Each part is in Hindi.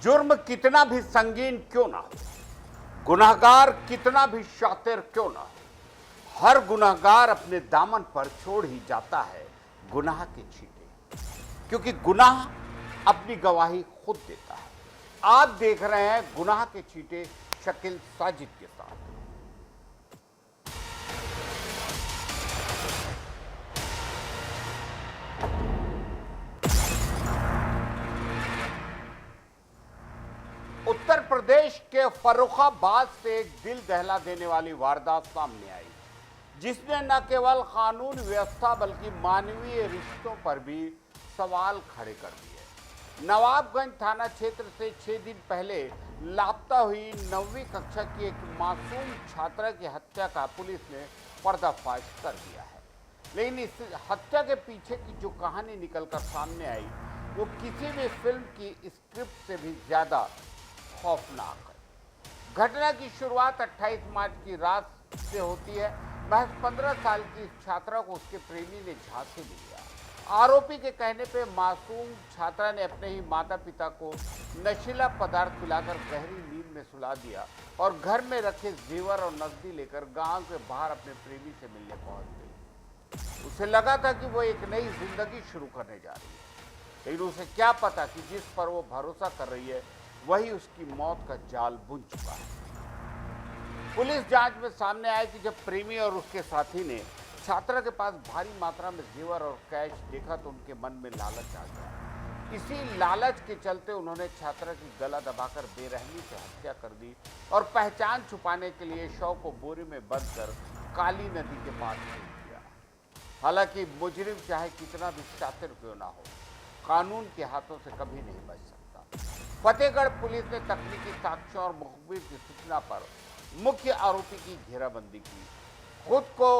जुर्म कितना भी संगीन क्यों ना हो, गुनहगार कितना भी शातिर क्यों ना हो, हर गुनहगार अपने दामन पर छोड़ ही जाता है गुनाह के छींटे, क्योंकि गुनाह अपनी गवाही खुद देता है। आप देख रहे हैं गुनाह के छींटे शकील साजिद के साथ। उत्तर प्रदेश के फर्रुखाबाद से एक दिल दहला देने वाली वारदात सामने आई, जिसने न केवल कानून व्यवस्था बल्कि मानवीय रिश्तों पर भी सवाल खड़े कर दिए। नवाबगंज थाना क्षेत्र से 6 दिन पहले लापता हुई 9वीं कक्षा की एक मासूम छात्रा की हत्या का पुलिस ने पर्दाफाश कर दिया है। लेकिन इस हत्या के पीछे की जो कहानी निकलकर सामने आई वो किसी भी फिल्म की स्क्रिप्ट से भी ज्यादा खौफनाक है। घटना की शुरुआत 28 मार्च की रात से होती है। महज 15 साल की इस छात्रा को उसके प्रेमी ने झांसे में लिया। आरोपी के कहने पे मासूम छात्रा ने अपने ही माता पिता को नशीला पदार्थ पिलाकर गहरी नींद में सुला दिया और घर में रखे जेवर और नकदी लेकर गांव के बाहर अपने प्रेमी से मिलने पहुंच गई। उसे लगा था कि वो एक नई जिंदगी शुरू करने जा रही है, लेकिन उसे क्या पता कि जिस पर वो भरोसा कर रही है वही उसकी मौत का जाल बुन चुका है। पुलिस जांच में सामने आया कि जब प्रेमी और उसके साथी ने छात्रा के पास भारी मात्रा में जेवर और कैश देखा तो उनके मन में लालच आ गया। इसी लालच के चलते उन्होंने छात्रा की गला दबाकर बेरहमी से हत्या कर दी और पहचान छुपाने के लिए शव को बोरे में बंद कर काली नदी के पास फेंक दिया। हालांकि मुजरिम चाहे कितना भी शातिर क्यों ना हो, कानून के हाथों से कभी नहीं बच सकता। फतेहगढ़ पुलिस ने तकनीकी साक्ष्यों और मुखबिर की सूचना पर मुख्य आरोपी की घेराबंदी की। खुद को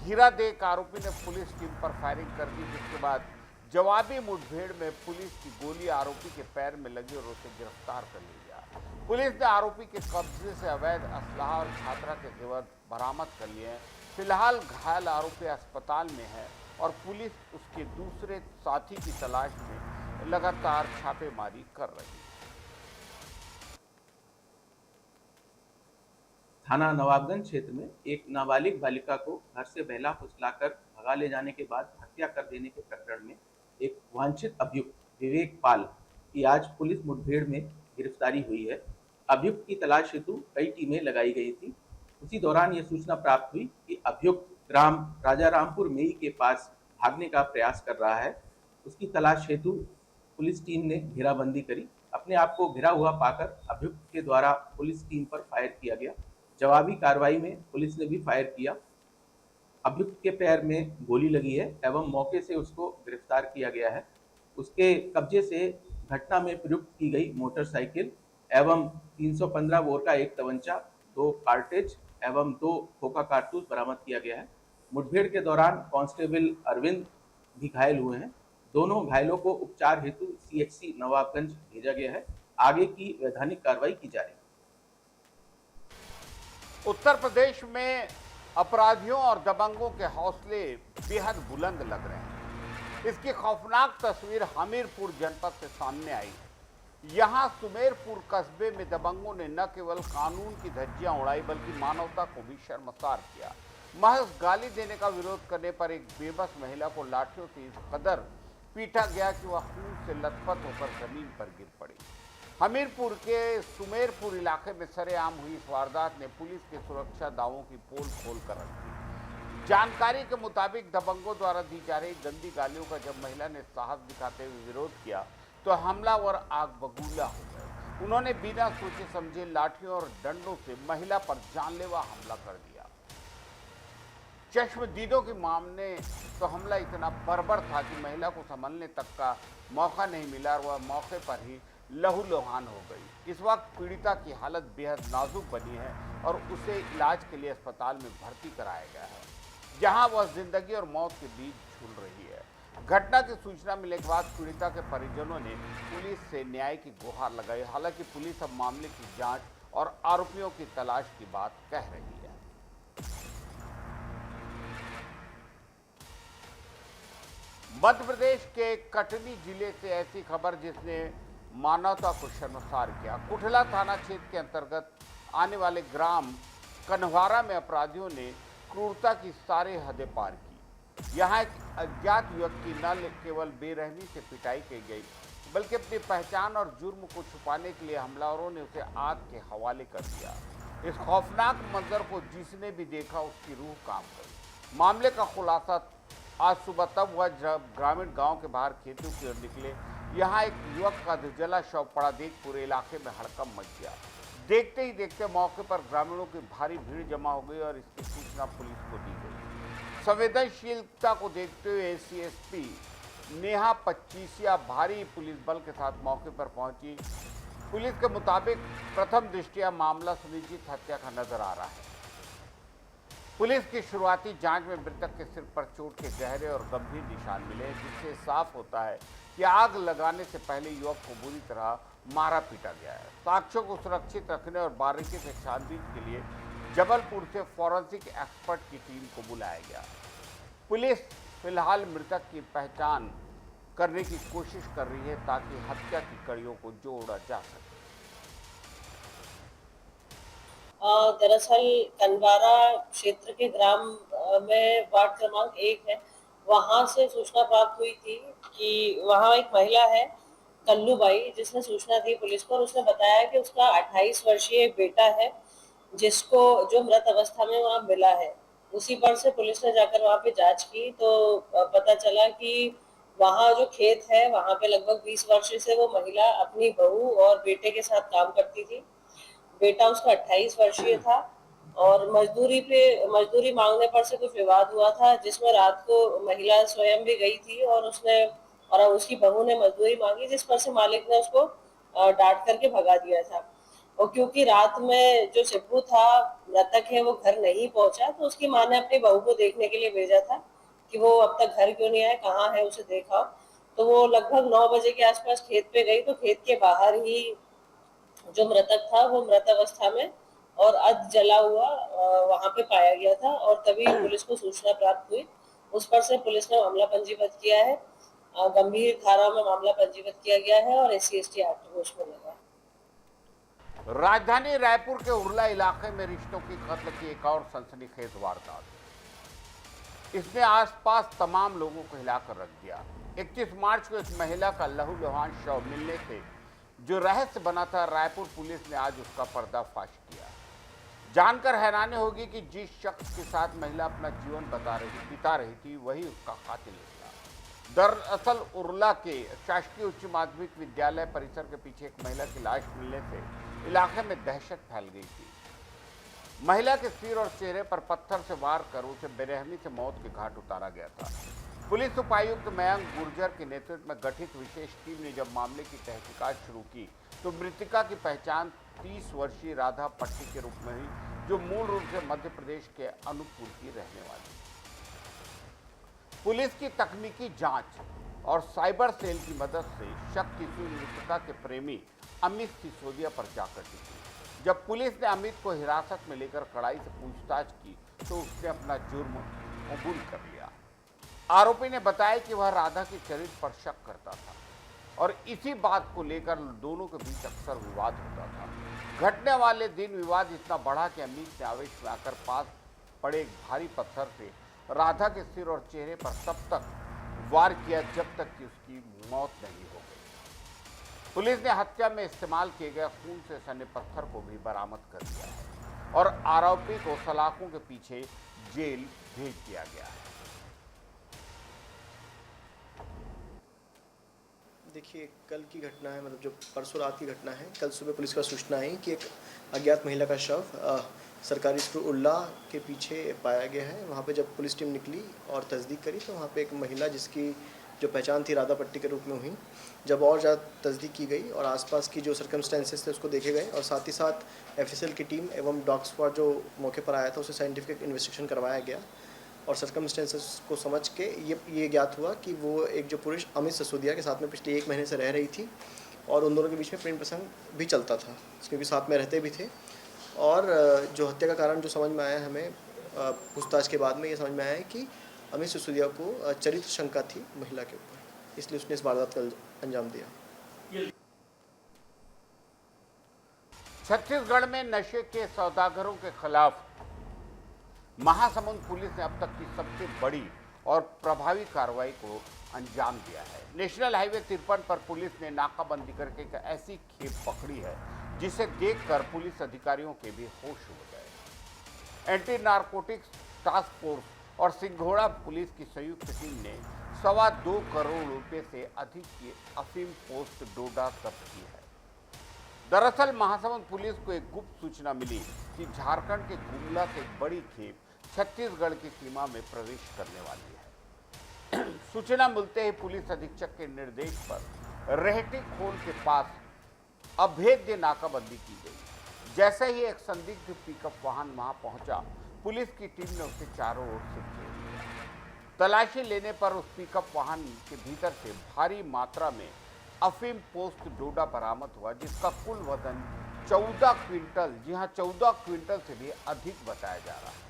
घिरा देकर आरोपी ने पुलिस टीम पर फायरिंग कर दी, जिसके बाद जवाबी मुठभेड़ में पुलिस की गोली आरोपी के पैर में लगी और उसे गिरफ्तार कर लिया। पुलिस ने आरोपी के कब्जे से अवैध असलाह और छात्रा के जेवर बरामद कर लिए हैं। फिलहाल घायल आरोपी अस्पताल में है और पुलिस उसके दूसरे साथी की तलाश में लगातार छापेमारी कर रही है। थाना नवाबगंज क्षेत्र में एक नाबालिग बालिका को घर से बहला फुसलाकर भगा ले जाने के बाद हत्या कर देने के प्रकरण में एक वांछित अभियुक्त विवेक पाल की आज पुलिस मुठभेड़ में गिरफ्तारी हुई है। अभियुक्त की तलाश हेतु कई टीमें लगाई गई थी। उसी दौरान यह सूचना प्राप्त हुई कि अभियुक्त ग्राम राजारामपुर मेई के पास भागने का प्रयास कर रहा है। उसकी तलाश हेतु पुलिस टीम ने घेराबंदी करी। अपने आप को घिरा हुआ पाकर अभियुक्त के द्वारा पुलिस टीम पर फायर किया गया। जवाबी कार्रवाई में पुलिस ने भी फायर किया। अभियुक्त के पैर में गोली लगी है एवं मौके से उसको गिरफ्तार किया गया है। उसके कब्जे से घटना में प्रयुक्त की गई मोटरसाइकिल एवं 315 बोर का एक तवंचा, 2 कार्टेज एवं 2 खोखा कारतूस बरामद किया गया है। मुठभेड़ के दौरान कांस्टेबल अरविंद भी घायल हुए हैं। दोनों घायलों को उपचार हेतु सीएचसी नवाबगंज भेजा गया है। आगे की वैधानिक कार्रवाई की जा रही है। उत्तर प्रदेश में अपराधियों और दबंगों के हौसले बेहद बुलंद लग रहे हैं। इसकी खौफनाक तस्वीर हमीरपुर जनपद से सामने आई। यहां सुमेरपुर कस्बे में दबंगों ने न केवल कानून की धज्जियां उड़ाई बल्कि मानवता को भी शर्मसार किया। महज गाली देने का विरोध करने पर एक बेबस महिला को लाठियों से इस कदर पीटा गया कि वह खून से लथपथ होकर जमीन पर गिर पड़ी। हमीरपुर के सुमेरपुर इलाके में सरेआम हुई इस वारदात ने पुलिस के सुरक्षा दावों की पोल खोल कर रख दी। जानकारी के मुताबिक दबंगों द्वारा दी जा रही गंदी गालियों का जब महिला ने साहस दिखाते हुए विरोध किया तो हमलावर आग बबूला हो गए। उन्होंने बिना सोचे समझे लाठियों और डंडों से महिला पर जानलेवा हमला कर दिया। चश्मदीदों के मामले तो हमला इतना बर्बर था कि महिला को संभलने तक का मौका नहीं मिला और वह मौके पर ही लहूलुहान हो गई। इस वक्त पीड़िता की हालत बेहद नाजुक बनी है और उसे इलाज के लिए अस्पताल में भर्ती कराया गया है, जहां वह जिंदगी और मौत के बीच झूल रही है। घटना की सूचना मिलने के बाद पीड़िता के परिजनों ने पुलिस से न्याय की गुहार लगाई। हालांकि पुलिस अब मामले की जांच और आरोपियों की तलाश की बात कह रही है। मध्य प्रदेश के कटनी जिले से ऐसी खबर जिसने मानवता को शर्मसार किया। कुठला थाना क्षेत्र के अंतर्गत आने वाले ग्राम कन्हवारा में अपराधियों ने क्रूरता की सारी हदें पार की। यहाँ एक अज्ञात युवक की न केवल बेरहमी से पिटाई की गई, बल्कि अपनी पहचान और जुर्म को छुपाने के लिए हमलावरों ने उसे आग के हवाले कर दिया। इस खौफनाक मंजर को जिसने भी देखा उसकी रूह कांप गई। मामले का खुलासा आज सुबह तब हुआ जब ग्रामीण गांव के बाहर खेतों की ओर निकले। यहाँ एक युवक का धुजला शव पड़ा देख पूरे इलाके में हड़कंप मच गया। देखते ही देखते मौके पर ग्रामीणों की भारी भीड़ जमा हो गई और इसकी सूचना पुलिस को दी गई। संवेदनशीलता को देखते हुए एसएसपी नेहा पच्चीसिया भारी पुलिस बल के साथ मौके पर पहुंची। पुलिस के मुताबिक प्रथम दृष्टया मामला सुनिश्चित हत्या का नजर आ रहा है। पुलिस की शुरुआती जांच में मृतक के सिर पर चोट के गहरे और गंभीर निशान मिले, जिससे साफ होता है कि आग लगाने से पहले युवक को बुरी तरह मारा पीटा गया है। साक्ष्यों को सुरक्षित रखने और बारीकी से छानबीन के लिए जबलपुर से फॉरेंसिक एक्सपर्ट की टीम को बुलाया गया। पुलिस फिलहाल मृतक की पहचान करने की कोशिश कर रही है ताकि हत्या की कड़ियों को जोड़ा जा सके। दरअसल कनवारा क्षेत्र के ग्राम में वार्ड क्रमांक 1 है, वहां से सूचना प्राप्त हुई थी कि वहां एक महिला है कल्लूबाई, जिसने सूचना दी पुलिस को और उसने बताया कि उसका 28 वर्षीय एक बेटा है जिसको जो मृत अवस्था में वहां मिला है। उसी पर से पुलिस ने जाकर वहां पे जांच की तो पता चला कि वहां जो खेत है वहां पे लगभग 20 वर्ष से वो महिला अपनी बहू और बेटे के साथ काम करती थी। बेटा उसका 28 वर्षीय था और मजदूरी मांगने पर से कुछ विवाद हुआ था, जिसमें रात को महिला स्वयं भी गई थी और उसकी बहू ने मजदूरी मांगी, जिस पर से मालिक ने उसको डांट करके भगा दिया था। और क्योंकि रात में जो शिब्बू था मृतक है वो घर नहीं पहुंचा, तो उसकी माँ ने अपनी बहू को देखने के लिए भेजा था कि वो अब तक घर क्यों नहीं आया, कहाँ है उसे देखा। तो वो लगभग 9 बजे के आसपास खेत पे गई तो खेत के बाहर ही जो मृतक था वो मृत अवस्था में और अध जला हुआ वहां पे पाया गया था और तभी पुलिस को सूचना प्राप्त हुई। उस पर से पुलिस ने मामला पंजीबद्ध किया है। गंभीर धारा में मामला पंजीबद्ध किया गया है और SC/ST एक्ट घोष में लगा है। राजधानी रायपुर के उरला इलाके में रिश्तों की कत्ल की एक और सनसनीखेज वारदात। इसने आसपास तमाम लोगों को हिलाकर रख दिया। 21 मार्च को एक महिला का लहूलुहान शव मिलने से जो रहस्य बना था, रायपुर पुलिस ने आज उसका पर्दाफाश किया। जानकर हैरानी होगी कि जिस शख्स के साथ महिला अपना जीवन बिता रही थी वही उसका कातिल निकला। दरअसल उरला के शासकीय उच्च माध्यमिक विद्यालय परिसर के पीछे एक महिला की लाश मिलने से इलाके में दहशत फैल गई थी। महिला के सिर और चेहरे पर पत्थर से वार कर उसे बेरहमी से मौत के घाट उतारा गया था। पुलिस उपायुक्त मयंक गुर्जर के नेतृत्व में गठित विशेष टीम ने जब मामले की तहकीकात शुरू की तो मृतका की पहचान 30 वर्षीय राधा पट्टी के रूप में हुई, जो मूल रूप से मध्य प्रदेश के अनूपपुर की रहने वाली। पुलिस की तकनीकी जांच और साइबर सेल की मदद से शक की सुई मृतका के प्रेमी अमित सिसोदिया पर जाकर टिकी। जब पुलिस ने अमित को हिरासत में लेकर कड़ाई से पूछताछ की तो उसने अपना जुर्म कबूल कर लिया। आरोपी ने बताया कि वह राधा के चरित्र पर शक करता था और इसी बात को लेकर दोनों के बीच अक्सर विवाद होता था। घटने वाले दिन विवाद इतना बढ़ा कि अमित ने आवेश में आकर पास पड़े एक भारी पत्थर से राधा के सिर और चेहरे पर तब तक वार किया जब तक कि उसकी मौत नहीं हो गई। पुलिस ने हत्या में इस्तेमाल किए गए खून से सने पत्थर को भी बरामद कर दिया है और आरोपी को सलाखों के पीछे जेल भेज दिया गया है। देखिए, कल की घटना है, मतलब जो परसों रात की घटना है। कल सुबह पुलिस का सूचना आई कि एक अज्ञात महिला का शव सरकारी स्कूल उल्ला के पीछे पाया गया है। वहाँ पे जब पुलिस टीम निकली और तस्दीक करी तो वहाँ पे एक महिला जिसकी जो पहचान थी राधा पट्टी के रूप में हुई। जब और ज़्यादा तस्दीक की गई और आसपास की जो सर्कमस्टेंसेस थे उसको देखे गए और साथ ही साथ FSL की टीम एवं डॉग स्क्वाड जो मौके पर आया था उसे साइंटिफिक इन्वेस्टिगेशन करवाया गया और सर्कमस्टेंसेस को समझ के ये ज्ञात हुआ कि वो एक जो पुरुष अमित सिसोदिया के साथ में पिछले 1 महीने से रह रही थी और उन दोनों के बीच में प्रेम प्रसंग भी चलता था, क्योंकि साथ में रहते भी थे। और जो हत्या का कारण जो समझ में आया हमें पूछताछ के बाद में ये समझ में आया है कि अमित सिसोदिया को चरित्र शंका थी महिला के ऊपर, इसलिए उसने इस वारदात का अंजाम दिया। छत्तीसगढ़ में नशे के सौदागरों के खिलाफ महासमुंद पुलिस ने अब तक की सबसे बड़ी और प्रभावी कार्रवाई को अंजाम दिया है। नेशनल हाईवे 53 पर पुलिस ने नाकाबंदी करके एक ऐसी खेप पकड़ी है जिसे देखकर पुलिस अधिकारियों के भी होश उड़ गए। एंटी नारकोटिक्स टास्क फोर्स और सिंघोड़ा पुलिस की संयुक्त टीम ने 2.25 करोड़ रुपए से अधिक की अफीम पोस्ट डोडा जब्त की है। दरअसल महासमुंद पुलिस को एक गुप्त सूचना मिली कि झारखंड के गुमला से एक बड़ी खेप छत्तीसगढ़ की सीमा में प्रवेश करने वाली है। सूचना मिलते ही पुलिस अधीक्षक के निर्देश पर रेहटी खोल के पास अभेद्य नाकाबंदी की गई। जैसे ही एक संदिग्ध पिकअप वाहन वहां पहुंचा, पुलिस की टीम ने उसे चारों ओर से घेर लिया। तलाशी लेने पर उस पिकअप वाहन के भीतर से भारी मात्रा में अफीम पोस्ट डोडा बरामद हुआ, जिसका कुल वजन 14 क्विंटल, जी हां 14 क्विंटल से भी अधिक बताया जा रहा है।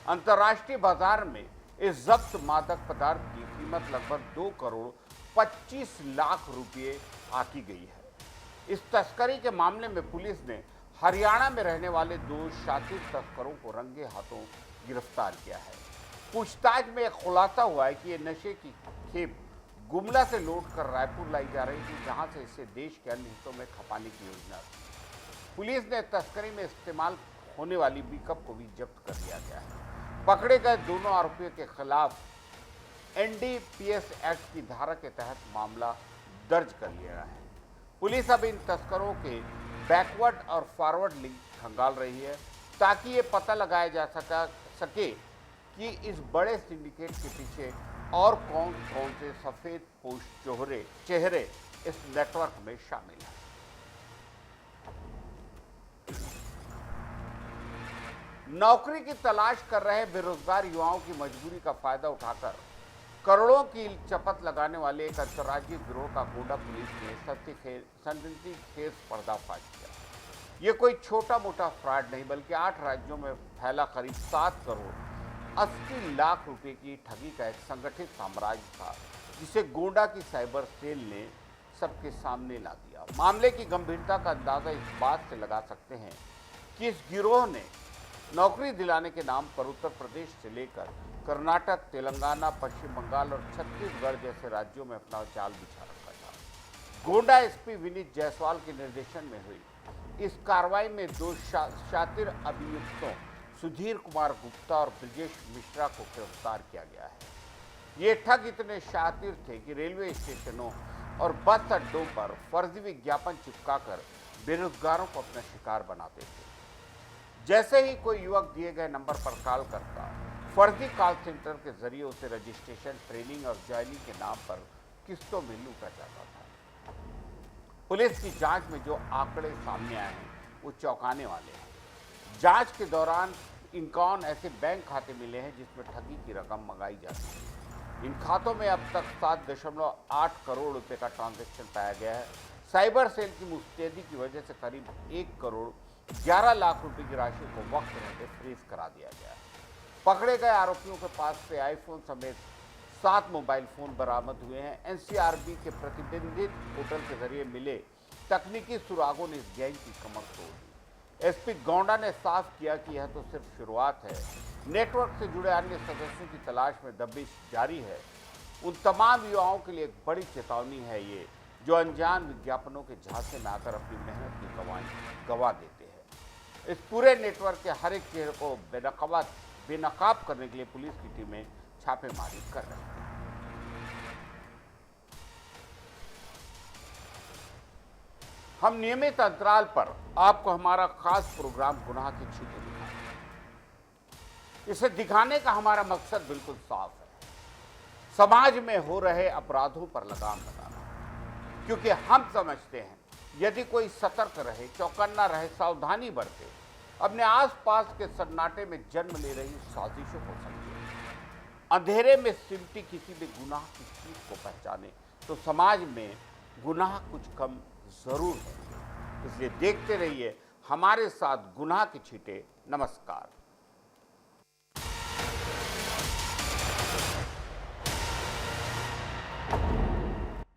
अंतर्राष्ट्रीय बाजार में इस जब्त मादक पदार्थ की कीमत लगभग 2 करोड़ 25 लाख रुपए आकी गई है। इस तस्करी के मामले में पुलिस ने हरियाणा में रहने वाले 2 शातिर तस्करों को रंगे हाथों गिरफ्तार किया है। पूछताछ में एक खुलासा हुआ है कि ये नशे की खेप गुमला से लौट कर रायपुर लाई जा रही थी, जहां से इसे देश के अन्य हिस्सों में खपाने की योजना थी। पुलिस ने तस्करी में इस्तेमाल होने वाली पिकअप को भी जब्त कर लिया गया है। पकड़े गए दोनों आरोपियों के खिलाफ NDPS एक्ट की धारा के तहत मामला दर्ज कर लिया है। पुलिस अब इन तस्करों के बैकवर्ड और फॉरवर्ड लिंक खंगाल रही है, ताकि ये पता लगाया जा सके कि इस बड़े सिंडिकेट के पीछे और कौन कौन से सफेद पोश चेहरे इस नेटवर्क में शामिल हैं। नौकरी की तलाश कर रहे बेरोजगार युवाओं की मजबूरी का फायदा उठाकर करोड़ों की चपत लगाने वाले एक अंतर्राज्यीय गिरोह का गोंडा पुलिस ने संदिग्ध केस पर्दाफाश किया। ये कोई छोटा मोटा फ्रॉड नहीं, बल्कि 8 राज्यों में फैला करीब 7 करोड़ 80 लाख रुपए की ठगी का एक संगठित साम्राज्य था, जिसे गोंडा की साइबर सेल ने सबके सामने ला दिया। मामले की गंभीरता का अंदाजा इस बात से लगा सकते हैं कि इस गिरोह ने नौकरी दिलाने के नाम पर उत्तर प्रदेश से लेकर कर्नाटक, तेलंगाना, पश्चिम बंगाल और छत्तीसगढ़ जैसे राज्यों में अपना जाल बिछा रखा था। गोंडा SP विनीत जायसवाल के निर्देशन में हुई इस कार्रवाई में 2 शातिर अभियुक्तों सुधीर कुमार गुप्ता और ब्रजेश मिश्रा को गिरफ्तार किया गया है। ये ठग इतने शातिर थे कि रेलवे स्टेशनों और बस अड्डों पर फर्जी विज्ञापन चिपकाकर बेरोजगारों को अपना शिकार बनाते थे। जैसे ही कोई युवक दिए गए नंबर पर कॉल करता, फर्जी कॉल सेंटर के जरिए उसे रजिस्ट्रेशन, ट्रेनिंग और ज्वाइनिंग के नाम पर किस्तों में लूटा जाता था। पुलिस की जांच में जो आंकड़े सामने आए हैं वो चौंकाने वाले हैं। जांच के दौरान 51 ऐसे बैंक खाते मिले हैं जिसमें ठगी की रकम मंगाई जाती है। इन खातों में अब तक 7.8 करोड़ रुपए का ट्रांजैक्शन पाया गया है। साइबर सेल की मुस्तैदी की वजह से करीब 1 करोड़ 11 लाख रुपए की राशि को वक्त रहते फ्रीज करा दिया गया है। पकड़े गए आरोपियों के पास से आईफोन समेत 7 मोबाइल फोन बरामद हुए हैं। NCRB के प्रतिबंधित पोर्टल के जरिए मिले तकनीकी सुरागों ने इस गैंग की कमर तोड़ दी। SP गोंडा ने साफ किया कि यह तो सिर्फ शुरुआत है, नेटवर्क से जुड़े अन्य सदस्यों की तलाश में दबिश जारी है। उन तमाम युवाओं के लिए एक बड़ी चेतावनी है ये, जो अनजान विज्ञापनों के झांसे में आकर अपनी मेहनत की गवा देते हैं। इस पूरे नेटवर्क के हर एक चेहरे को बेनकाब करने के लिए पुलिस की टीमें छापेमारी कर रही हैं। हम नियमित अंतराल पर आपको हमारा खास प्रोग्राम गुनाह की छीटें दिखाते हैं। इसे दिखाने का हमारा मकसद बिल्कुल साफ है, समाज में हो रहे अपराधों पर लगाम लगाना। क्योंकि हम समझते हैं यदि कोई सतर्क रहे, चौकन्ना रहे, सावधानी बरते, अपने आसपास के सन्नाटे में जन्म ले रही साजिशों को समझे, अंधेरे में सिमटी किसी भी गुनाह की चीज को पहचाने, तो समाज में गुनाह कुछ कम जरूर होंगे। इसलिए देखते रहिए हमारे साथ गुनाह की छीटें। नमस्कार।